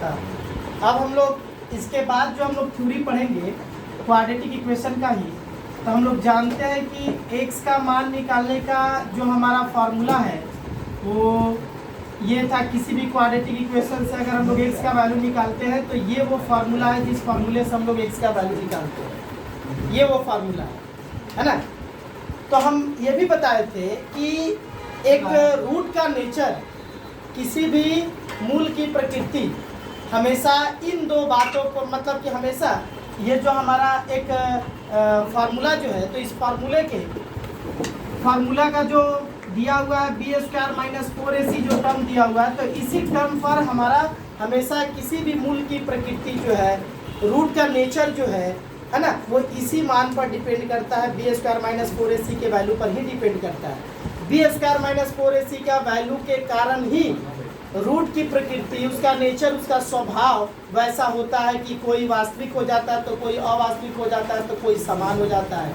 हाँ, अब हम लोग इसके बाद जो हम लोग थ्योरी पढ़ेंगे क्वाड्रेटिक इक्वेशन का ही, तो हम लोग जानते हैं कि x का मान निकालने का जो हमारा फार्मूला है वो ये था। किसी भी क्वाड्रेटिक इक्वेशन से अगर हम लोग x का वैल्यू निकालते हैं तो ये वो फार्मूला है जिस फार्मूले से हम लोग x का वैल्यू निकालते हैं, ये वो फार्मूला है ना। तो हम ये भी बताए थे कि एक रूट का नेचर, किसी भी मूल की प्रकृति हमेशा इन दो बातों को, मतलब कि हमेशा ये जो हमारा एक फार्मूला जो है, तो इस फार्मूला का जो दिया हुआ है बी स्क्वायर माइनस 4ac जो टर्म दिया हुआ है, तो इसी टर्म पर हमारा हमेशा किसी भी मूल की प्रकृति जो है, रूट का नेचर जो है ना, वो इसी मान पर डिपेंड करता है। बी स्क्वायर माइनस 4ac के वैल्यू पर ही डिपेंड करता है। बी स्क्वायर माइनस 4ac का वैल्यू के कारण ही रूट की प्रकृति, उसका नेचर, उसका स्वभाव वैसा होता है कि कोई वास्तविक हो जाता है तो कोई अवास्तविक हो जाता है, तो कोई समान हो जाता है,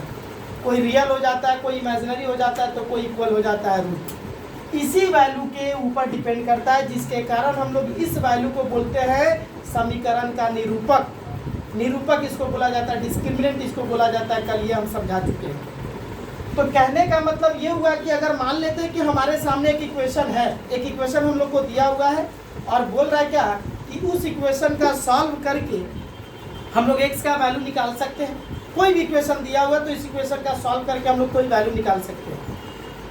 कोई रियल हो जाता है, कोई इमेजिनरी हो जाता है, तो कोई इक्वल हो जाता है। रूट इसी वैल्यू के ऊपर डिपेंड करता है, जिसके कारण हम लोग इस वैल्यू को बोलते हैं समीकरण का निरूपक। निरूपक इसको बोला जाता है, डिस्क्रिमिनेंट इसको बोला जाता है। कल ये हम समझा चुके हैं। तो कहने का मतलब ये हुआ कि अगर मान लेते हैं कि हमारे सामने एक इक्वेशन है, एक इक्वेशन हम लोग को दिया हुआ है और बोल रहा है क्या कि उस इक्वेशन का सॉल्व करके हम लोग x का वैल्यू निकाल सकते हैं। कोई भी इक्वेशन दिया हुआ है तो इस इक्वेशन का सॉल्व करके हम लोग कोई वैल्यू निकाल सकते हैं।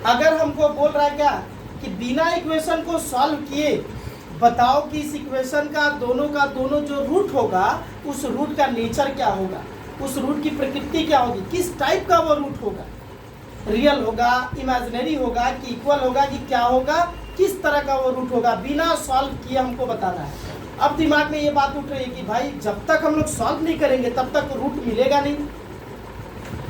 अगर हमको बोल रहा है क्या कि बिना इक्वेशन को सॉल्व किए बताओ कि इस इक्वेशन का दोनों जो रूट होगा, उस रूट का नेचर क्या होगा, उस रूट की प्रकृति क्या होगी, किस टाइप का वो रूट होगा, रियल होगा, इमेजिनरी होगा कि इक्वल होगा कि क्या होगा, किस तरह का वो रूट होगा, बिना सॉल्व किए हमको बताना है। अब दिमाग में ये बात उठ रही है कि भाई जब तक हम लोग सॉल्व नहीं करेंगे तब तक रूट मिलेगा नहीं,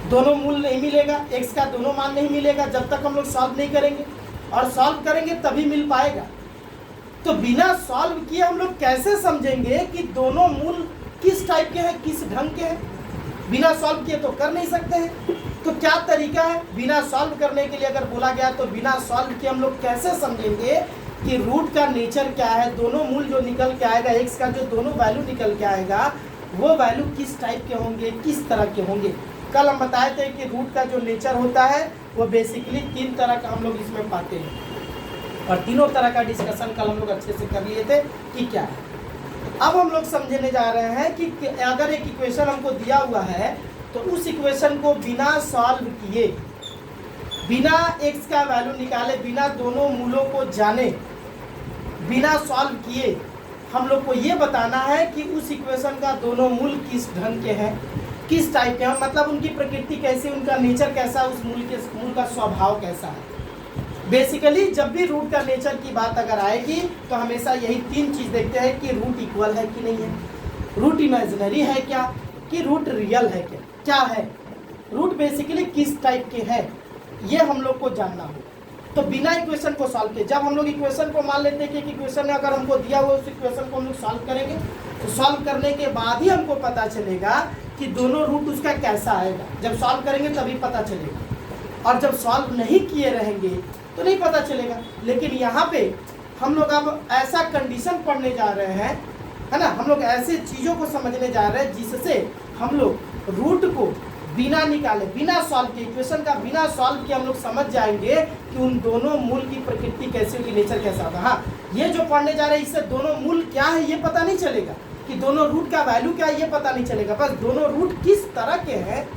दोनों मूल नहीं मिलेगा, x का दोनों मान नहीं मिलेगा जब तक हम लोग सॉल्व नहीं करेंगे, और सॉल्व करेंगे तभी मिल पाएगा। तो बिना सॉल्व किए हम लोग कैसे समझेंगे कि दोनों मूल किस टाइप के हैं, किस ढंग के हैं? बिना सॉल्व किए तो कर नहीं सकते हैं। तो क्या तरीका है बिना सॉल्व करने के लिए? अगर बोला गया तो बिना सॉल्व किए हम लोग कैसे समझेंगे कि रूट का नेचर क्या है, दोनों मूल जो निकल के आएगा, x का जो दोनों वैल्यू निकल के आएगा वो वैल्यू किस टाइप के होंगे, किस तरह के होंगे। कल हम बताए थे कि रूट का जो नेचर होता है वो बेसिकली 3 तरह का हम लोग इसमें पाते हैं, और तीनों तरह का डिस्कशन कल हम लोग अच्छे से कर लिए थे कि क्या है। अब हम लोग समझने जा रहे हैं कि अगर एक इक्वेशन हमको दिया हुआ है तो उस इक्वेशन को बिना सॉल्व किए, बिना x का वैल्यू निकाले, बिना दोनों मूलों को जाने, बिना सॉल्व किए हम लोग को ये बताना है कि उस इक्वेशन का दोनों मूल किस ढंग के हैं, किस टाइप के हैं, मतलब उनकी प्रकृति कैसी, उनका नेचर कैसा, उस मूल का स्वभाव कैसा है। बेसिकली जब भी रूट का नेचर की बात अगर आएगी तो हमेशा यही 3 चीज़ देखते हैं कि रूट इक्वल है कि नहीं है, रूट इमेजिनरी है क्या, कि रूट रियल है क्या है, रूट बेसिकली किस टाइप के है, ये हम लोग को जानना हो। तो बिना इक्वेशन को सॉल्व किए, जब हम लोग इक्वेशन को मान लेते हैं कि एक इक्वेशन अगर हमको दिया हुआ उस इक्वेशन को हम लोग सॉल्व करेंगे, तो सॉल्व करने के बाद ही हमको पता चलेगा कि दोनों रूट उसका कैसा आएगा। जब सॉल्व करेंगे तभी पता चलेगा, और जब सॉल्व नहीं किए रहेंगे तो नहीं पता चलेगा। लेकिन यहाँ पे हम लोग अब ऐसा कंडीशन पढ़ने जा रहे हैं, है ना, हम लोग ऐसे चीज़ों को समझने जा रहे हैं जिससे हम लोग रूट को बिना निकाले, बिना सॉल्व किए, इक्वेशन का बिना सॉल्व किए हम लोग समझ जाएंगे कि उन दोनों मूल की प्रकृति कैसी होगी, नेचर कैसा होगा। हाँ, ये जो पढ़ने जा रहे हैं इससे दोनों मूल क्या है ये पता नहीं चलेगा, कि दोनों रूट का वैल्यू क्या है ये पता नहीं चलेगा, बस दोनों रूट किस तरह के हैं,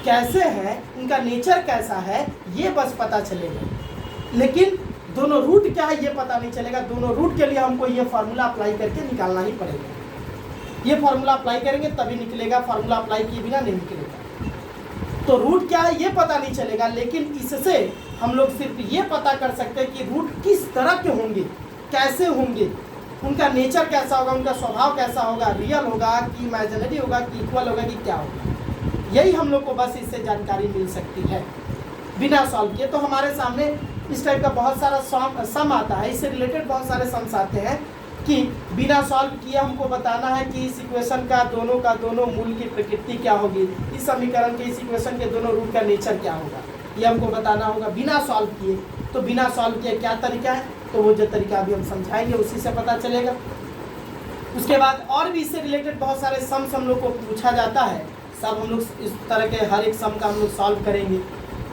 कैसे हैं, उनका नेचर कैसा है ये बस पता चलेगा। लेकिन दोनों रूट क्या है ये पता नहीं चलेगा। दोनों रूट के लिए हमको ये फार्मूला अप्लाई करके निकालना ही पड़ेगा। ये फार्मूला अप्लाई करेंगे तभी निकलेगा, फार्मूला अप्लाई किए बिना नहीं निकलेगा। तो रूट क्या है ये पता नहीं चलेगा, लेकिन इससे हम लोग सिर्फ ये पता कर सकते हैं कि रूट किस तरह के होंगे, कैसे होंगे, उनका नेचर कैसा होगा, उनका स्वभाव कैसा होगा, रियल होगा कि इमेजिनरी होगा कि इक्वल होगा कि क्या होगा। यही हम लोग को बस इससे जानकारी मिल सकती है बिना सॉल्व किए। तो हमारे सामने इस टाइप का बहुत सारा सम आता है, इससे रिलेटेड बहुत सारे सम्स आते हैं कि बिना सॉल्व किए हमको बताना है कि इस इक्वेशन का दोनों मूल की प्रकृति क्या होगी, इस समीकरण के, इस इक्वेशन के दोनों रूट का नेचर क्या होगा, ये हमको बताना होगा बिना सॉल्व किए। तो बिना सॉल्व किए क्या तरीका है, तो वो जो तरीका अभी हम समझाएंगे उसी से पता चलेगा। उसके बाद और भी इससे रिलेटेड बहुत सारे सम्स हम लोग को पूछा जाता है, सब हम लोग इस तरह के हर एक सम का हम लोग सॉल्व करेंगे।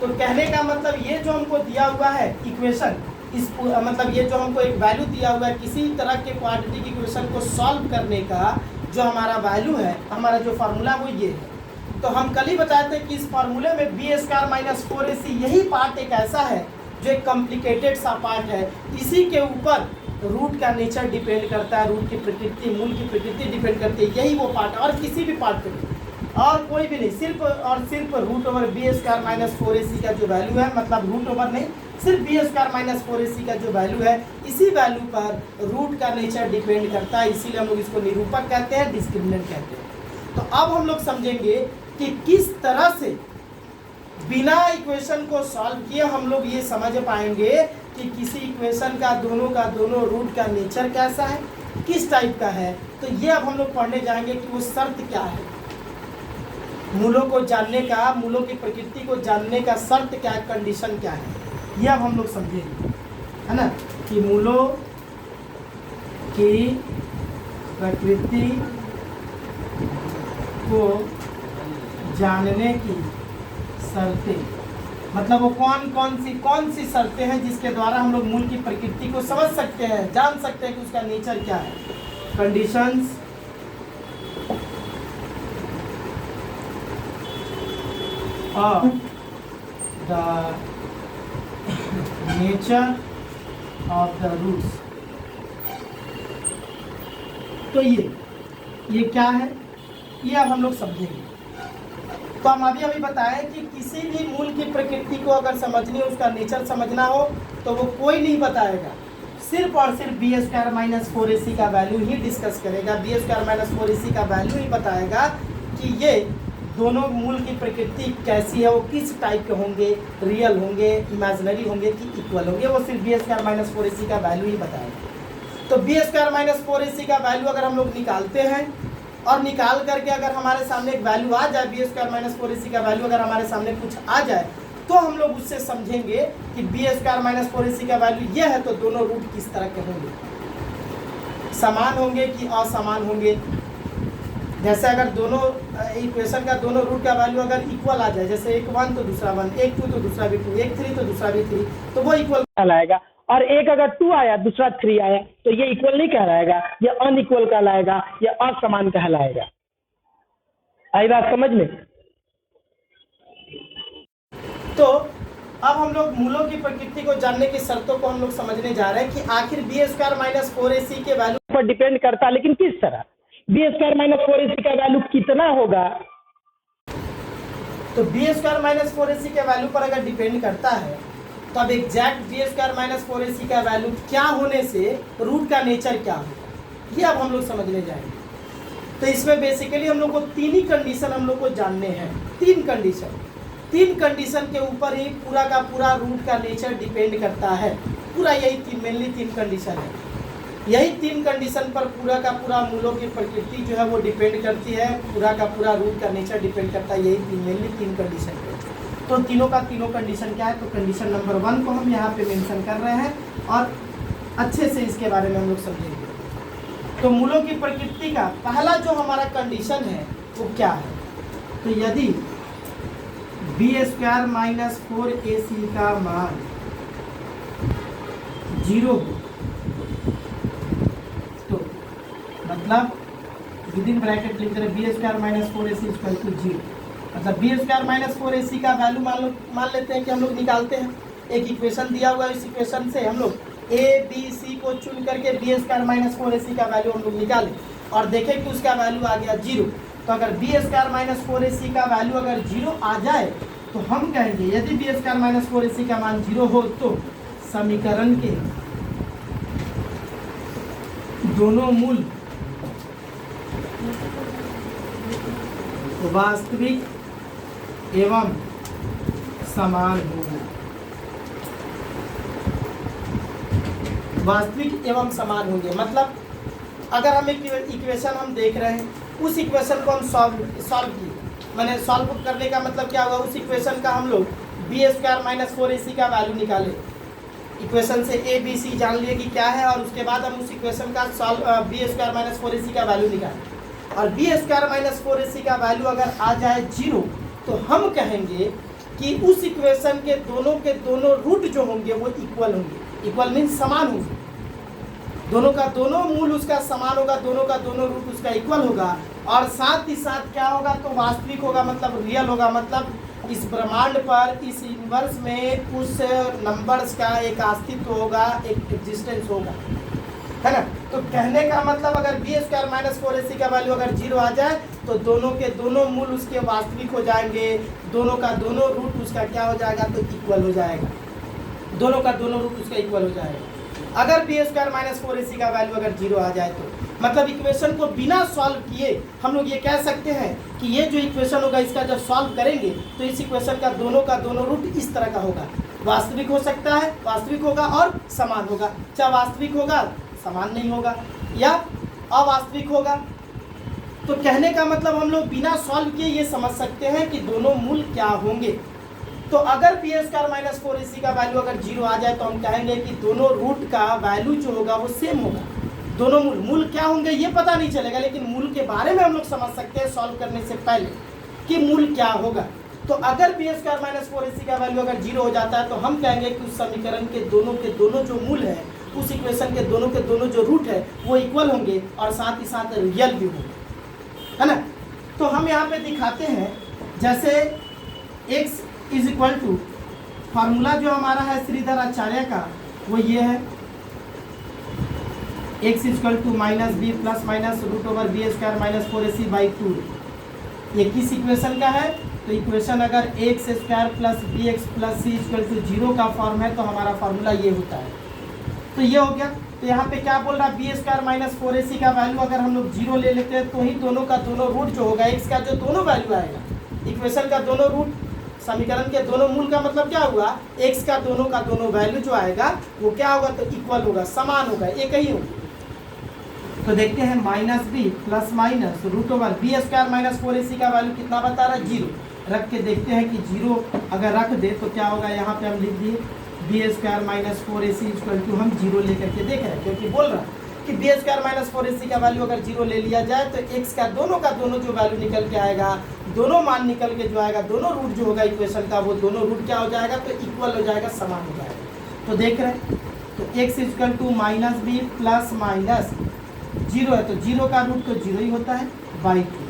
तो कहने का मतलब ये जो हमको दिया हुआ है इक्वेशन, इस मतलब ये जो हमको एक वैल्यू दिया हुआ है किसी तरह के क्वाड्रेटिक इक्वेशन को सॉल्व करने का, जो हमारा वैल्यू है, हमारा जो फार्मूला वो ये है। तो हम कल ही बताए थे कि इस फार्मूले में बी स्क्वायर माइनस 4ac यही पार्ट एक ऐसा है जो एक कॉम्प्लिकेटेड सा पार्ट है। इसी के ऊपर रूट का नेचर डिपेंड करता है, रूट की प्रकृति, मूल की प्रकृति डिपेंड करती है, यही वो पार्ट है। और किसी भी पार्ट पे और कोई भी नहीं, सिर्फ और सिर्फ root over b square minus 4ac का जो वैल्यू है, मतलब रूट ओवर नहीं, सिर्फ बी स्क्वायर माइनस 4ac का जो वैल्यू है, इसी वैल्यू पर रूट का नेचर डिपेंड करता है। इसीलिए हम लोग इसको निरूपक कहते हैं, डिस्क्रिमिनेंट कहते हैं। तो अब हम लोग समझेंगे कि किस तरह से बिना इक्वेशन को सॉल्व किए हम लोग ये समझ पाएंगे कि किसी इक्वेशन का दोनों रूट का नेचर कैसा है, किस टाइप का है। तो ये अब हम लोग पढ़ने जाएंगे कि वो शर्त क्या है, मूलों को जानने का, मूलों की प्रकृति को जानने का शर्त क्या है, कंडीशन क्या है, ये अब हम लोग समझेंगे, है ना, कि मूलों की प्रकृति को जानने की शर्तें, मतलब वो कौन सी शर्तें हैं जिसके द्वारा हम लोग मूल की प्रकृति को समझ सकते हैं, जान सकते हैं कि उसका नेचर क्या है। Conditions of the nature of the roots. तो ये क्या है, ये अब हम लोग समझेंगे। तो हम अभी बताएं कि किसी भी मूल की प्रकृति को अगर समझनी हो, उसका नेचर समझना हो, तो वो कोई नहीं बताएगा, सिर्फ और सिर्फ बी स्क्वायर माइनस 4ac का वैल्यू ही डिस्कस करेगा। बी स्क्वायर माइनस 4ac का वैल्यू ही बताएगा कि ये दोनों मूल की प्रकृति कैसी है, वो किस टाइप के होंगे, रियल होंगे, इमेजिनरी होंगे कि इक्वल होंगे, वो सिर्फ बी स्क्वायर माइनस 4ac का वैल्यू ही बताएगा। तो बी स्क्वायर माइनस 4ac का वैल्यू अगर हम लोग निकालते हैं और निकाल करके अगर हमारे सामने एक वैल्यू आ जाए, बी स्क्वायर माइनस 4ac का वैल्यू अगर हमारे सामने कुछ आ जाए, तो हम लोग उससे समझेंगे कि बी स्क्वायर माइनस 4ac का वैल्यू ये है, तो दोनों रूट किस तरह के होंगे, समान होंगे कि असमान होंगे। जैसे अगर दोनों इक्वेशन का दोनों रूट का वैल्यू अगर इक्वल आ जाए, जैसे एक 1 तो दूसरा 1, एक 2 तो दूसरा भी 2, एक 3 तो दूसरा भी 3, तो वो इक्वल कहलाएगा। और एक अगर 2 आया, दूसरा 3 आया, तो ये इक्वल नहीं कहलाएगा, ये अनइक्वल कहलाएगा, ये असमान कहलाएगा। आई बात समझ में? तो अब हम लोग मूलों की प्रकृति को जानने की शर्तों को हम लोग समझने जा रहे हैं कि आखिर बी स्क्वायर माइनस 4ac के वैल्यू पर डिपेंड करता है, लेकिन किस तरह। बी स्क्वायर माइनस 4ac का वैल्यू कितना होगा, तो बी स्क्वायर माइनस 4ac के वैल्यू पर अगर डिपेंड करता है, तो अब exact B square minus 4ac का वैल्यू क्या होने से रूट का नेचर क्या होगा, ये अब हम लोग समझने जाएंगे। तो इसमें बेसिकली हम लोग को तीन ही कंडीशन हम लोग को जानने हैं, तीन कंडीशन के ऊपर ही पूरा का पूरा रूट का नेचर डिपेंड करता है। पूरा यही मेनली तीन कंडीशन है, यही तीन कंडीशन पर पूरा का पूरा मूलों की प्रकृति जो है वो डिपेंड करती है, पूरा का पूरा रूट का नेचर डिपेंड करता है, यही मेनली तीन कंडीशन पे। तो तीनों कंडीशन क्या है, तो कंडीशन नंबर 1 को हम यहाँ पे मेंशन कर रहे हैं और अच्छे से इसके बारे में हम लोग समझेंगे। तो मूलों की प्रकृति का पहला जो हमारा कंडीशन है वो क्या है, तो यदि बी स्क्वायर माइनस 4ac का मान 0 हो, तो मतलब विद इन ब्रैकेट लिख रहे b square minus 4ac equal to 0, मतलब बी स्क्वायर माइनस 4ac का वैल्यू मान लेते हैं कि हम लोग निकालते हैं। एक इक्वेशन दिया हुआ है, इस इक्वेशन से हम लोग a b c को चुन करके बी स्क्वायर माइनस 4ac का वैल्यू हम लोग निकालें और देखें कि उसका वैल्यू आ गया 0। तो अगर बी स्क्वायर माइनस 4ac का वैल्यू अगर 0 आ जाए, तो हम कहेंगे यदि बी स्क्वायर माइनस 4ac का मान 0 हो, तो समीकरण के दोनों मूल वास्तविक एवं समान होगा। वास्तविक एवं समान होंगे, मतलब अगर हम एक इक्वेशन हम देख रहे हैं, उस इक्वेशन को हम सॉल्व किए, मैंने सॉल्व करने का मतलब क्या होगा, उस इक्वेशन का हम लोग बी स्क्वायर माइनस 4ac का वैल्यू निकाले, इक्वेशन से ए बी सी जान लिए कि क्या है, और उसके बाद हम उस इक्वेशन का solve B square minus 4ac का वैल्यू निकालें। और बी स्क्वायर माइनस 4ac का वैल्यू अगर आ जाए 0 तो हम कहेंगे कि उस इक्वेशन के दोनों रूट जो होंगे वो इक्वल होंगे। इक्वल मीन्स समान होंगे, दोनों का दोनों मूल उसका समान होगा, दोनों का दोनों रूट उसका इक्वल होगा, और साथ ही साथ क्या होगा तो वास्तविक होगा, मतलब रियल होगा, मतलब इस ब्रह्मांड पर इस यूनिवर्स में उस नंबर्स का एक अस्तित्व होगा, एक एग्जिस्टेंस होगा, है ना। तो कहने का मतलब अगर बी स्क्वायर माइनस 4ac का वैल्यू अगर 0 आ जाए तो दोनों के दोनों मूल उसके वास्तविक हो जाएंगे, दोनों का दोनों रूट उसका क्या हो जाएगा तो इक्वल हो जाएगा, दोनों का दोनों रूट उसका इक्वल हो जाएगा। अगर बी स्क्वायर माइनस 4ac का वैल्यू अगर 0 आ जाए तो मतलब इक्वेशन को बिना सॉल्व किए हम लोग ये कह सकते हैं कि ये जो इक्वेशन होगा इसका जब सॉल्व करेंगे तो इस इक्वेशन का दोनों रूट इस तरह का होगा, वास्तविक हो सकता है, वास्तविक होगा और समान होगा, चाहे वास्तविक होगा समान नहीं होगा या अवास्तविक होगा। तो कहने का मतलब हम लोग बिना सॉल्व किए ये समझ सकते हैं कि दोनों मूल क्या होंगे। तो अगर बी स्क्वायर माइनस 4ac का वैल्यू अगर 0 आ जाए तो हम कहेंगे कि दोनों रूट का वैल्यू जो होगा वो सेम होगा, दोनों मूल क्या होंगे ये पता नहीं चलेगा, लेकिन मूल के बारे में हम लोग समझ सकते हैं सॉल्व करने से पहले कि मूल क्या होगा। तो अगर बी स्क्वायर माइनस 4ac का वैल्यू अगर 0 हो जाता है तो हम कहेंगे कि उस समीकरण के दोनों जो मूल है, उस इक्वेशन के दोनों जो रूट है वो इक्वल होंगे और साथ ही साथ रियल भी होंगे, है ना। तो हम यहाँ पे दिखाते हैं, जैसे x is equal to formula जो हमारा है श्रीधर आचार्य का वो ये है, x is equal to minus b plus minus root over b square minus 4ac by 2। ये किस इक्वेशन का है तो इक्वेशन अगर x square plus b x plus c equal to 0 का फॉर्म है तो हमारा फार्मूला ये होता है। तो ये हो गया। तो यहाँ पे क्या बोल रहा है, बी स्क्वायर माइनस 4ac का वैल्यू अगर हम लोग 0 ले लेते हैं तो ही दोनों का दोनों रूट जो होगा, एक्स का जो दोनों वैल्यू आएगा, इक्वेशन का दोनों रूट, समीकरण के दोनों मूल का मतलब क्या हुआ, एक्स का दोनों वैल्यू जो आएगा वो क्या होगा तो इक्वल होगा, समान होगा, एक ही होगा। तो देखते हैं minus b plus minus root over b square minus 4ac का वैल्यू कितना बता रहा है 0, रख के देखते हैं कि 0 अगर रख दे तो क्या होगा, यहाँ पे हम लिख दिए b square minus 4ac equal to हम 0 लेकर के देख रहे हैं, क्योंकि बोल रहा है कि बी स्क्वायर माइनस 4ac का वैल्यू अगर 0 ले लिया जाए तो एक्स का दोनों जो वैल्यू निकल के आएगा, दोनों मान निकल के जो आएगा, दोनों रूट जो होगा इक्वेशन का वो दोनों रूट क्या हो जाएगा तो इक्वल हो जाएगा, समान हो जाएगा। तो देख रहे हैं तो x equal to minus b plus minus 0 है तो 0 का रूट तो 0 ही होता है बाई 2।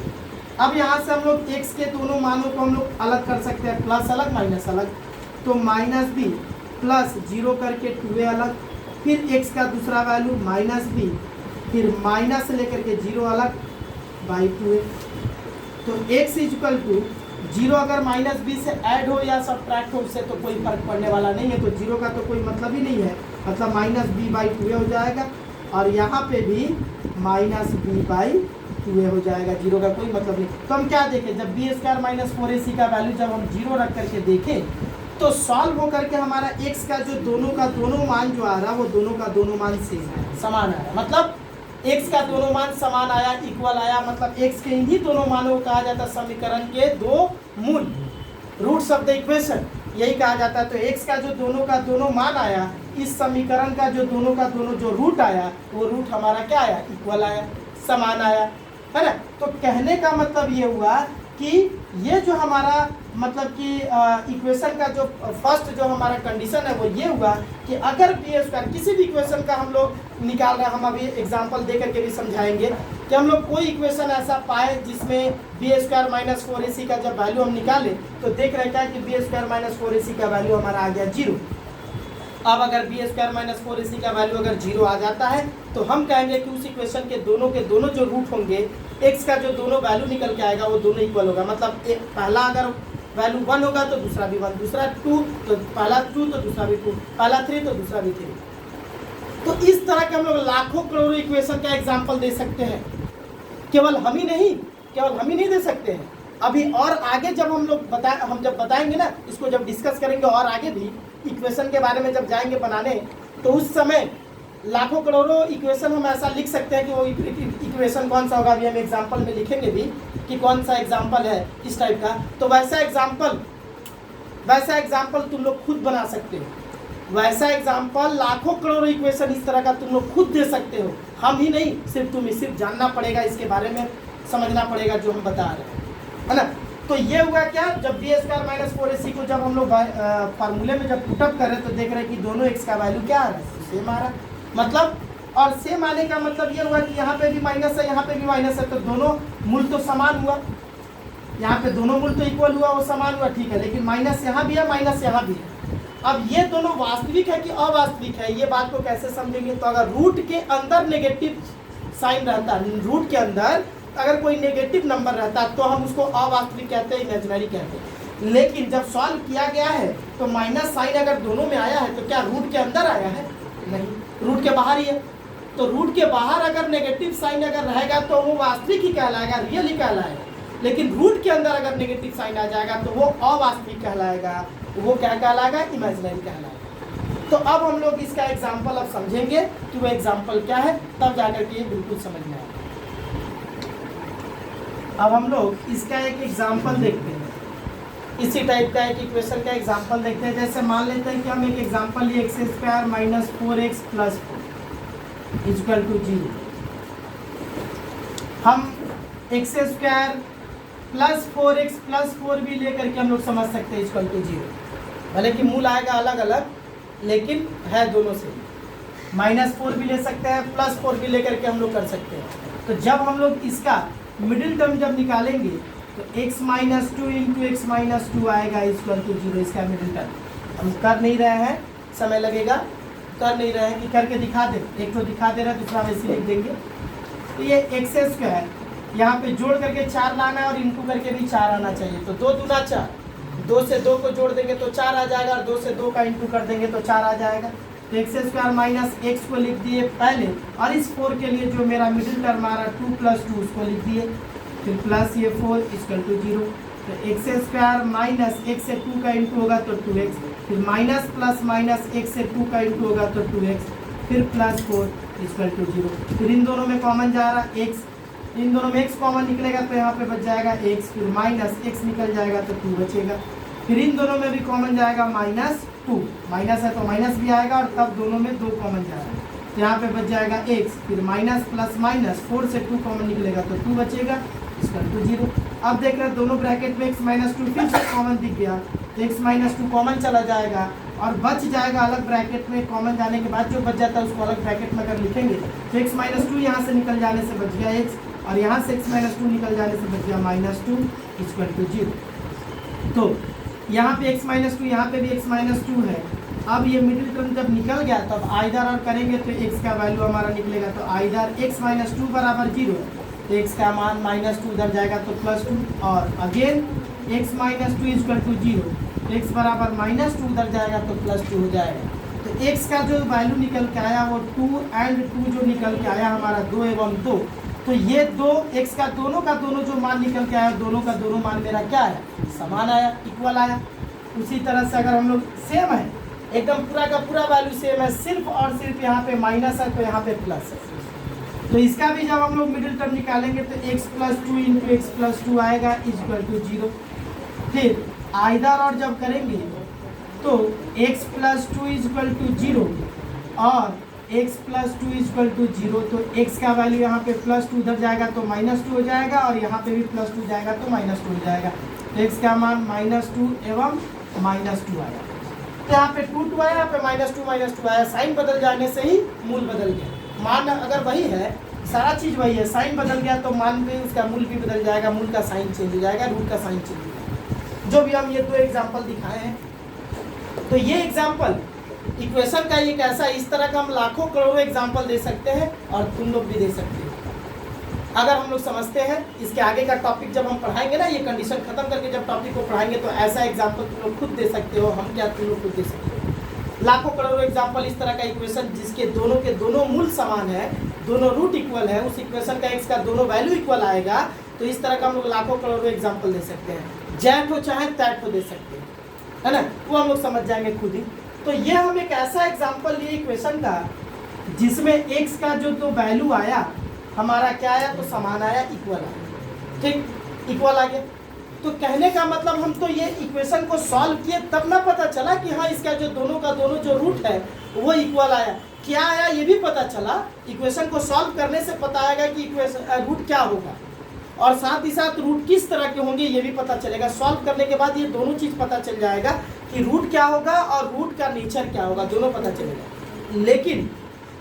अब यहाँ से हम लोग x के दोनों मानों को हम लोग अलग कर सकते हैं, प्लस अलग माइनस अलग, तो माइनस बी प्लस 0 करके 2a अलग, फिर x का दूसरा वैल्यू माइनस बी, फिर माइनस लेकर के 0 अलग बाई 2a। तो x इक्वल टू 0 अगर माइनस बी से ऐड हो या सब्ट्रैक्ट हो उससे तो कोई फर्क पड़ने वाला नहीं है, तो 0 का तो कोई मतलब ही नहीं है, मतलब माइनस बी बाई 2a हो जाएगा, और यहाँ पे भी माइनस बी बाई 2a हो जाएगा, 0 का कोई मतलब नहीं। तो हम क्या देखें, जब बी स्क्वायर माइनस 4ac का वैल्यू जब हम 0 रख करके देखें तो सॉल्व हो करके हमारा x का जो दोनों मान जो आ रहा वो दोनों का दोनों मान सेम है, समान आया, मतलब x का दोनों मान समान आया, इक्वल आया, मतलब x के इन्हीं दोनों मानों को कहा जाता है समीकरण के दो मूल, रूट्स ऑफ द इक्वेशन यही कहा जाता है। तो x का जो दोनों मान आया, इस समीकरण का जो दोनों जो रूट आया वो रूट हमारा क्या आया, इक्वल आया, समान आया, है ना। तो कहने का मतलब ये हुआ कि ये जो हमारा मतलब कि इक्वेशन का जो फर्स्ट जो हमारा कंडीशन है वो ये हुआ कि अगर बी स्क्वायर किसी भी इक्वेशन का हम लोग निकाल रहे हैं, हम अभी एग्जांपल दे करके भी समझाएंगे कि हम लोग कोई इक्वेशन ऐसा पाए जिसमें बी स्क्वायर माइनस 4ac का जब वैल्यू हम निकालें तो देख रहे क्या कि बी स्क्वायर माइनस 4ac का वैल्यू हमारा आ गया 0। अब अगर बी स्क्वायर माइनस 4ac का वैल्यू अगर 0 आ जाता है तो हम कहेंगे कि उस इक्वेशन के दोनों जो रूट होंगे, x का जो दोनों वैल्यू निकल के आएगा वो दोनों इक्वल होगा, मतलब पहला अगर वैल्यू 1 होगा तो दूसरा भी 1, दूसरा 2 तो पहला 2 तो दूसरा भी 2, पहला 3 तो दूसरा भी 3। तो इस तरह के हम लोग लाखों करोड़ों इक्वेशन का एग्जाम्पल दे सकते हैं, केवल हम ही नहीं दे सकते हैं। अभी और आगे जब हम लोग बताएंगे ना, इसको जब डिस्कस करेंगे और आगे भी इक्वेशन के बारे में जब जाएंगे बनाने, तो उस समय लाखों करोड़ों इक्वेशन हम ऐसा लिख सकते हैं कि वो इक्वेशन कौन सा होगा, अभी हम एग्जाम्पल में लिखेंगे भी कि कौन सा एग्जाम्पल है इस टाइप का। तो वैसा एग्जाम्पल तुम लोग खुद बना सकते हो, वैसा एग्जाम्पल लाखों करोड़ों इक्वेशन इस तरह का तुम लोग खुद दे सकते हो, हम ही नहीं, सिर्फ जानना पड़ेगा, इसके बारे में समझना पड़ेगा जो हम बता रहे हैं, है ना। तो ये हुआ क्या, जब बी स्क्वायर माइनस 4ac को जब हम लोग फार्मूले में जब पुटअप कर रहे तो देख रहे हैं कि दोनों x का वैल्यू क्या आ रहा है, सेम आ रहा है, मतलब, और सेम आने का मतलब ये हुआ कि यहाँ पे भी माइनस है, यहाँ पे भी माइनस है, तो दोनों मूल तो समान हुआ, यहाँ पे दोनों मूल तो इक्वल हुआ, वो समान हुआ, ठीक है, लेकिन माइनस यहाँ भी है, माइनस यहाँ भी है। अब ये दोनों वास्तविक है कि अवास्तविक है, ये बात को कैसे समझेंगे, तो अगर रूट के अंदर नेगेटिव साइन रहता, रूट के अंदर अगर कोई नेगेटिव नंबर रहता तो हम उसको अवास्तविक कहते हैं, इमेजिनरी कहते हैं, लेकिन जब सॉल्व किया गया है तो माइनस साइन अगर दोनों में आया है तो क्या रूट के अंदर आया है, नहीं, रूट के बाहर ही है। तो रूट के बाहर अगर नेगेटिव साइन अगर रहेगा तो वो वास्तविक ही कहलाएगा, रियल ही कहलाएगा, लेकिन रूट के अंदर अगर नेगेटिव साइन आ जाएगा तो वो अवास्तविक कहलाएगा, वो क्या कहलाएगा, इमेजिनरी कहलाएगा। तो अब हम लोग इसका एग्जाम्पल अब समझेंगे कि वो एग्जाम्पल क्या है, तब जाकर के ये बिल्कुल समझ में आएगा। अब हम लोग इसका एक एग्जाम्पल देखते हैं, इसी टाइप का एक इक्वेशन का एग्जाम्पल देखते हैं। जैसे मान लेते हैं कि हम एक एग्जाम्पल लिए x square minus 4x plus 4 equal to 0। हम x square plus 4x plus 4 भी लेकर के हम लोग समझ सकते हैं इक्वल टू 0, भले कि मूल आएगा अलग अलग, लेकिन है दोनों से। माइनस 4 भी ले सकते हैं, प्लस 4 भी लेकर के हम लोग कर सकते हैं। तो जब हम लोग इसका मिडिल टर्म जब निकालेंगे तो x minus 2 into x minus 2 आएगा इक्वल टू 0, इसका मिडिल टर्म। हम कर नहीं रहे हैं, समय लगेगा, कर नहीं रहे हैं कि करके दिखा दे, एक तो दिखा दे रहा है, दूसरा वैसे लिख देंगे। तो ये एक्स स्क्वायर यहाँ पे जोड़ करके 4 लाना है और इंटू करके भी 4 आना चाहिए, तो 2 दूना 4, 2 से 2 को जोड़ देंगे तो 4 आ जाएगा, और 2 से 2 का इंटू कर देंगे तो 4 आ जाएगा। तो एक्स स्क्वायर माइनस एक्स को लिख दिए पहले, और इस 4 के लिए जो मेरा मिडिल टर्म आ रहा 2 प्लस 2 उसको लिख दिए, फिर प्लस ये 4 इक्वल टू 0। तो एक्स स्क्वायर माइनस x से 2 का इंटू होगा तो 2x, फिर माइनस प्लस माइनस x से 2 का इंटू होगा तो 2x, फिर प्लस 4 इक्वल टू 0। फिर इन दोनों में कॉमन जा रहा x, इन दोनों में x कॉमन निकलेगा तो यहाँ पे बच जाएगा x, फिर माइनस x निकल जाएगा तो 2 बचेगा, फिर इन दोनों में भी कॉमन जाएगा माइनस 2, माइनस है तो माइनस भी आएगा, और तब दोनों में 2 कॉमन जाएगा, तो यहाँ पे बच जाएगा x, फिर माइनस प्लस माइनस 4 से 2 कॉमन निकलेगा तो 2 बचेगा इक्वल टू 0। अब देख रहे हैं दोनों ब्रैकेट में x माइनस 2 फिर से कॉमन दिख गया, तो x माइनस 2 कॉमन चला जाएगा और बच जाएगा अलग ब्रैकेट में। कॉमन जाने के बाद जो बच जाता है उसको अलग ब्रैकेट में अगर लिखेंगे तो x माइनस 2 यहाँ से निकल जाने से बच गया x, और यहाँ से x माइनस 2 निकल जाने से बच गया माइनस 2 इक्वल टू 0। तो यहाँ पे x माइनस 2, यहाँ पे भी x माइनस 2 है। अब ये मिडिल टर्म जब निकल गया तब आइदर और करेंगे तो x का वैल्यू हमारा निकलेगा, तो आइदर x माइनस 2 बराबर 0, तो x का मान माइनस 2 उधर जाएगा तो प्लस 2, और again x minus 2 equal to 0, x बराबर माइनस 2 उधर जाएगा तो प्लस 2 हो जाएगा। तो x का जो वैल्यू निकल के आया वो 2 एंड 2 जो निकल के आया हमारा 2 एवं 2, तो ये 2 x का दोनों जो मान निकल के आया दोनों का दोनों मान मेरा क्या है, समान आया, इक्वल आया। उसी तरह से अगर हम लोग सेम है, एकदम पूरा का पूरा वैल्यू सेम है, सिर्फ और सिर्फ यहाँ पे माइनस है तो यहाँ पे प्लस है, तो इसका भी जब हम लोग मिडिल टर्म निकालेंगे तो x plus 2 into x plus 2 आएगा इक्वल टू 0। फिर आइदर और जब करेंगे तो x प्लस 2 इक्वल टू 0 और x प्लस 2 इक्वल टू 0, तो x का वैल्यू यहाँ पे प्लस 2 उधर जाएगा तो माइनस 2 हो जाएगा, और यहाँ पे भी प्लस 2 जाएगा तो माइनस 2 हो जाएगा, तो x का मान माइनस 2 एवं माइनस 2 आया। तो यहाँ पे 2 आया, यहाँ पे माइनस 2 आया, साइन बदल जाने से ही मूल बदल गया। मान अगर वही है, सारा चीज़ वही है, साइन बदल गया तो मान भी उसका मूल भी बदल जाएगा, मूल का साइन चेंज हो जाएगा, रूट का साइन चेंज हो जाएगा। जो भी हम ये 2 एग्जाम्पल दिखाए हैं, तो ये एग्जाम्पल इक्वेशन का एक ऐसा, इस तरह का हम लाखों करोड़ों एग्जाम्पल दे सकते हैं और तुम लोग भी दे सकते हो अगर हम लोग समझते हैं। इसके आगे का टॉपिक जब हम पढ़ाएंगे ना, ये कंडीशन खत्म करके जब टॉपिक को पढ़ाएंगे तो ऐसा एग्जाम्पल तुम लोग खुद दे सकते हो, हम क्या तुम लोग खुद दे सकते हो। लाखों करोड़ों एग्जाम्पल इस तरह का इक्वेशन जिसके दोनों के दोनों मूल समान है, दोनों रूट इक्वल है, उस इक्वेशन का x का दोनों वैल्यू इक्वल आएगा, तो इस तरह का हम लोग लाखों करोड़ों एग्जाम्पल दे सकते हैं। जैट हो चाहे तैट हो दे सकते हैं, है ना, वो हम लोग समझ जाएंगे खुद ही। तो ये हम एक ऐसा एग्जाम्पल लिए इक्वेशन का जिसमें x का जो तो वैल्यू आया हमारा क्या आया, तो समान आया, इक्वल आया, ठीक, इक्वल आ गया। तो कहने का मतलब हम तो ये इक्वेशन को सॉल्व किए तब ना पता चला कि हाँ इसका जो दोनों का दोनों जो रूट है वो इक्वल आया। क्या आया ये भी पता चला, इक्वेशन को सॉल्व करने से पता आएगा कि इक्वेशन रूट क्या होगा, और साथ ही साथ रूट किस तरह के होंगे ये भी पता चलेगा। सॉल्व करने के बाद ये दोनों चीज़ पता चल जाएगा कि रूट क्या होगा और रूट का नेचर क्या होगा, दोनों पता चलेगा। लेकिन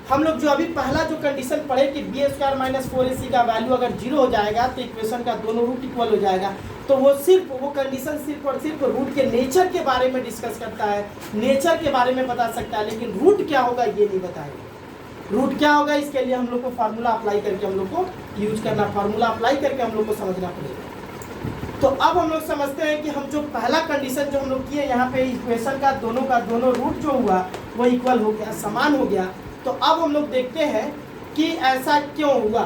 हम लोग जो अभी पहला जो कंडीशन पढ़े कि बी स्क्वायर माइनस 4ac का वैल्यू अगर 0 हो जाएगा तो इक्वेशन का दोनों रूट इक्वल हो जाएगा, तो वो कंडीशन सिर्फ और सिर्फ रूट के नेचर के बारे में डिस्कस करता है, नेचर के बारे में बता सकता है, लेकिन रूट क्या होगा ये नहीं बताएगा। रूट क्या होगा इसके लिए हम लोग को फार्मूला अप्लाई करके हम लोग को यूज करना, फार्मूला अप्लाई करके हम लोग को समझना पड़ेगा। तो अब हम लोग समझते हैं कि हम जो पहला कंडीशन जो हम लोग किए यहाँ पे इक्वेशन का दोनों रूट जो हुआ वो इक्वल हो गया, समान हो गया। तो अब हम लोग देखते हैं कि ऐसा क्यों हुआ,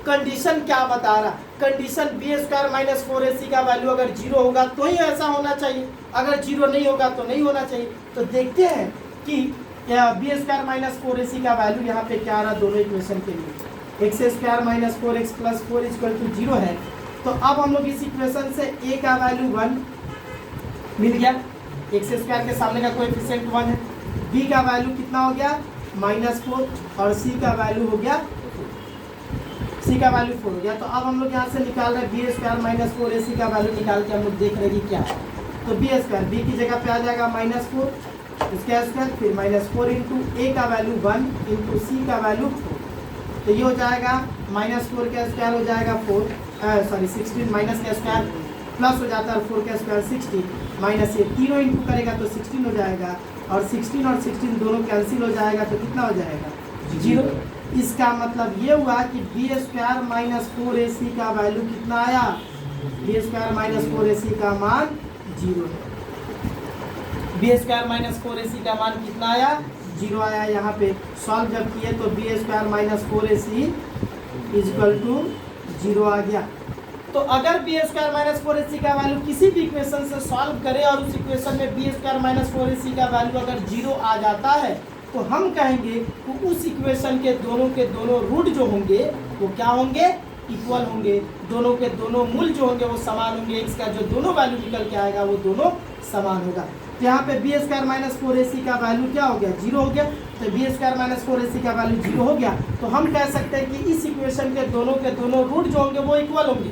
कंडीशन क्या बता रहा। Condition B square minus 4ac का वैल्यू अगर 0 होगा तो ही ऐसा होना चाहिए, अगर 0 नहीं होगा तो नहीं होना चाहिए। तो देखते हैं कि बी स्क्वायर माइनस 4ac का वैल्यू यहाँ पे क्या आ रहा दोनों इक्वेशन के लिए। X square minus 4x plus 4 equal to 0 है। तो अब हम लोग इस इक्वेशन से a का वैल्यू 1 मिल गया, एक्स स्क्वायर के सामने का कोएफिशिएंट 1 है, b का वैल्यू कितना हो गया -4 और c का वैल्यू हो गया 4 हो गया। तो अब हम लोग यहाँ से निकाल रहे हैं बी स्क्वायर माइनस 4ac का वैल्यू निकाल के हम लोग देख रहे हैं कि क्या है। तो बी स्क्वायर बी की जगह पे आ जाएगा -4 इसका स्क्वायर, फिर -4 इंटू ए का वैल्यू 1 इंटू सी का वैल्यू 4, तो ये हो जाएगा -4 का स्क्वायर हो जाएगा 16 माइनस का स्क्वायर प्लस हो जाता है 4 का स्क्वायर 16 माइनस ये तीनों इंटू करेगा तो 16 हो जाएगा, और 16 और 16 दोनों कैंसिल हो जाएगा तो कितना हो जाएगा 0। इसका मतलब ये हुआ कि बी स्क्वायर माइनस 4ac का वैल्यू कितना आया, बी स्क्वायर माइनस 4ac का मान 0 है। बी स्क्वायर माइनस 4ac का मान कितना आया 0 आया। यहाँ पे सॉल्व जब किए तो b square minus 4ac equal to 0 आ गया। तो अगर बी स्क्वायर माइनस 4ac का वैल्यू किसी भी इक्वेशन से सॉल्व करें और उस इक्वेशन में बी स्क्वायर माइनस 4ac का वैल्यू अगर 0 आ जाता है तो हम कहेंगे कि उस इक्वेशन के दोनों रूट जो होंगे वो क्या होंगे, इक्वल होंगे, दोनों के दोनों मूल जो होंगे वो समान होंगे, एक्स का जो दोनों वैल्यू निकल के आएगा वो दोनों समान होगा। तो यहाँ पे बी स्क्वायर माइनस 4ac का वैल्यू क्या हो गया 0 हो गया। तो बी स्क्वायर माइनस 4ac का वैल्यू 0 हो गया, तो हम कह सकते हैं कि इस इक्वेशन के दोनों रूट जो होंगे वो इक्वल होंगे,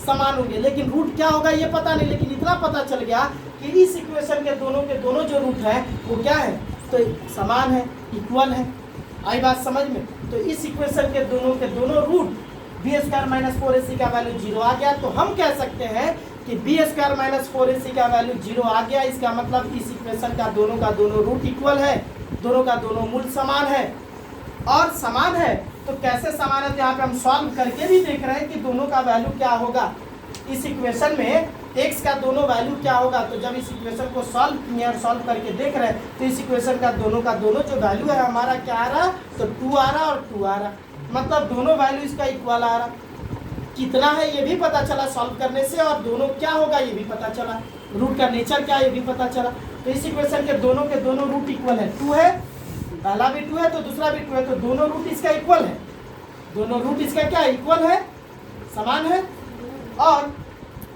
समान होंगे। लेकिन रूट क्या होगा ये पता नहीं, लेकिन इतना पता चल गया कि इस इक्वेशन के दोनों जो रूट है वो क्या है, तो समान है, इक्वल है। आई बात समझ में। तो इस इक्वेशन के दोनों root B square minus 4ac का वैल्यू 0 आ गया, तो हम कह सकते हैं कि बी स्क्वायर माइनस 4ac का वैल्यू 0 आ गया। इसका मतलब इस इक्वेशन का दोनों रूट इक्वल है, दोनों का दोनों मूल समान है। और समान है तो कैसे समान है, तो यहाँ पे हम सॉल्व करके भी देख रहे हैं कि दोनों का वैल्यू क्या होगा। इस इक्वेशन में x का दोनों वैल्यू क्या होगा, तो जब इस इक्वेशन को सॉल्व किए और सॉल्व करके देख रहे हैं तो इस इक्वेशन का दोनों जो वैल्यू है हमारा क्या आ रहा, तो 2 आ रहा और 2 आ रहा, मतलब दोनों वैल्यू इसका इक्वल आ रहा। कितना है ये भी पता चला सॉल्व करने से, और दोनों क्या होगा ये भी पता चला, रूट का नेचर क्या ये भी पता चला। तो इस इक्वेशन के दोनों रूट इक्वल है, 2 है, पहला भी 2 है तो दूसरा भी 2 है, तो दोनों रूट इसका इक्वल है, दोनों रूट इसका क्या इक्वल है, समान है। और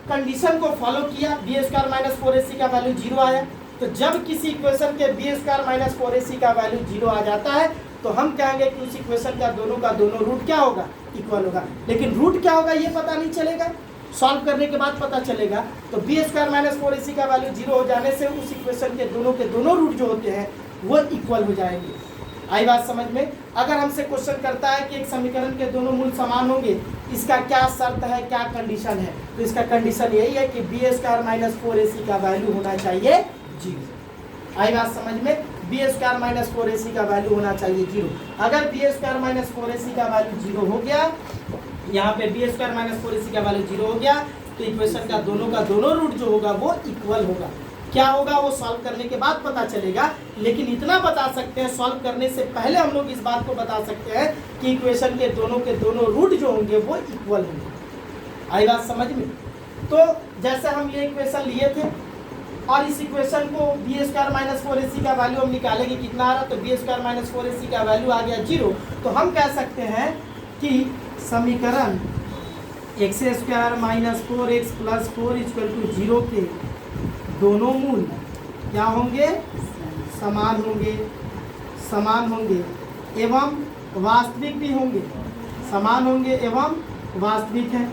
कंडीशन को फॉलो किया, बी स्क्वायर माइनस 4ac का वैल्यू 0 आया। तो जब किसी इक्वेशन के बी स्क्वायर माइनस 4ac का वैल्यू 0 आ जाता है तो हम कहेंगे कि उस इक्वेशन का दोनों रूट क्या होगा, इक्वल होगा। लेकिन रूट क्या होगा ये पता नहीं चलेगा, सॉल्व करने के बाद पता चलेगा। तो बी स्क्वायर माइनस 4ac का वैल्यू 0 हो जाने से उस इक्वेशन के दोनों रूट जो होते हैं वो इक्वल हो जाएंगे। आई बात समझ में। अगर हमसे क्वेश्चन करता है कि एक समीकरण के दोनों मूल समान होंगे, इसका क्या शर्त है, क्या कंडीशन है, तो इसका कंडीशन यही है कि बी स्क्वायर माइनस 4ac का वैल्यू होना चाहिए 0। आई बात समझ में, बी स्क्वायर माइनस 4ac का वैल्यू होना चाहिए 0। अगर बी स्क्वायर माइनस 4ac का वैल्यू 0 हो गया, यहाँ पे बी स्क्वायर माइनस 4ac का वैल्यू 0 हो गया, तो इक्वेशन का दोनों रूट जो होगा वो इक्वल होगा। क्या होगा वो सॉल्व करने के बाद पता चलेगा, लेकिन इतना बता सकते हैं सॉल्व करने से पहले हम लोग इस बात को बता सकते हैं कि इक्वेशन के दोनों रूट जो होंगे वो इक्वल होंगे। आई बात समझ में। तो जैसे हम ये इक्वेशन लिए थे और इस इक्वेशन को बी स्क्वायर माइनस 4ac का वैल्यू हम निकालेंगे कितना आ रहा, तो बी स्क्वायर माइनस 4ac का वैल्यू आ गया 0। तो हम कह सकते हैं कि समीकरण x square minus 4x plus 4 equal to 0 के दोनों मूल क्या होंगे, समान होंगे, समान होंगे एवं वास्तविक भी होंगे, समान होंगे एवं वास्तविक है,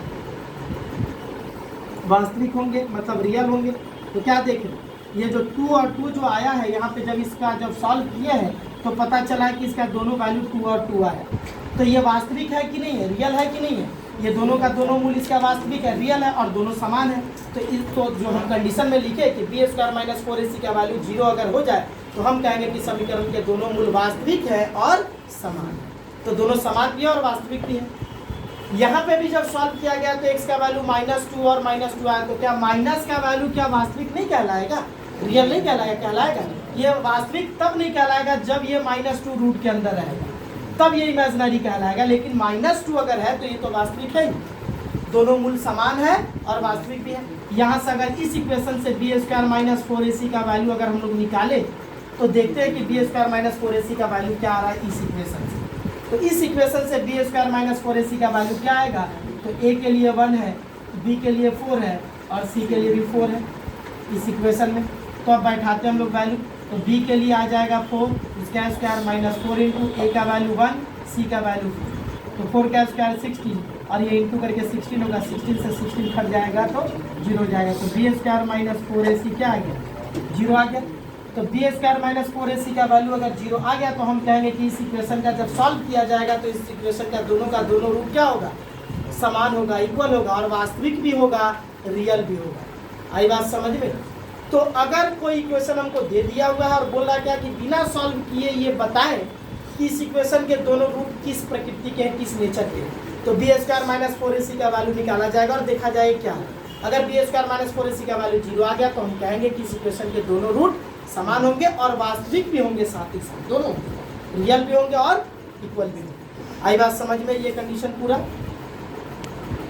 वास्तविक होंगे मतलब रियल होंगे। तो क्या देखें, ये जो 2 और 2 जो आया है यहाँ पे, जब इसका जब सॉल्व किए हैं तो पता चला है कि इसका दोनों वैल्यू 2 और 2 आया। तो ये वास्तविक है कि नहीं है, रियल है कि नहीं है, ये दोनों का दोनों मूल इसका वास्तविक है, रियल है और दोनों समान है। तो इसको जो हम कंडीशन में लिखे कि बी स्क्वायर माइनस 4ac का वैल्यू 0 अगर हो जाए तो हम कहेंगे कि समीकरण के दोनों मूल वास्तविक है और समान है। तो दोनों समान भी है और वास्तविक भी है। यहाँ पे भी जब सॉल्व किया गया तो x का वैल्यू -2 और -2 आया, तो क्या माइनस का वैल्यू क्या वास्तविक नहीं कहलाएगा, रियल नहीं कहलाएगा, कहलाएगा। ये वास्तविक तब नहीं कहलाएगा जब ये -2 रूट के अंदर रहेगा, तब ये इमेजिनरी कहलाएगा। लेकिन -2 अगर है तो ये तो वास्तविक है, दोनों मूल समान है और वास्तविक भी है। यहाँ से अगर इस इक्वेशन से बी स्क्वायर माइनस 4ac का वैल्यू अगर हम लोग निकाले तो देखते हैं कि बी स्क्वायर माइनस 4ac का वैल्यू क्या आ रहा है इस इक्वेशन से। तो इस इक्वेशन से बी स्क्वायर माइनस 4ac का वैल्यू क्या आएगा, तो a के लिए 1 है, b के लिए 4 है और c के लिए भी 4 है इस इक्वेशन में। तो अब बैठाते हैं हम लोग वैल्यू, तो b के लिए आ जाएगा 4, इसका स्क्वायर माइनस 4 इंटू a का वैल्यू 1, c का वैल्यू 4, तो 4 का स्क्वायर 16 और ये इंटू करके 16 होगा, 16 से 16 कट जाएगा तो 0 हो जाएगा। तो बी स्क्वायर माइनस 4ac क्या आ गया, 0 आ गया। तो बी स्क्वायर माइनस 4ac का वैल्यू अगर 0 आ गया तो हम कहेंगे कि इस इक्वेशन का जब सॉल्व किया जाएगा तो इस इक्वेशन का दोनों रूट क्या होगा, समान होगा, इक्वल होगा और वास्तविक भी होगा, रियल भी होगा। आई बात समझ में। तो अगर कोई इक्वेशन हमको दे दिया हुआ है और बोल रहा है क्या कि बिना सॉल्व किए ये बताएं कि इस इक्वेशन के दोनों रूट किस प्रकृति के हैं, किस नेचर के, तो बी स्क्वायर माइनस 4ac का वैल्यू निकाला जाएगा और देखा जाएगा क्या है। अगर बी स्क्वायर माइनस 4ac का वैल्यू 0 आ गया तो हम कहेंगे कि इस इक्वेशन के दोनों रूट समान होंगे और वास्तविक भी होंगे, साथ ही साथ दोनों रियल भी होंगे और इक्वल भी होंगे। आई बात समझ में, ये कंडीशन पूरा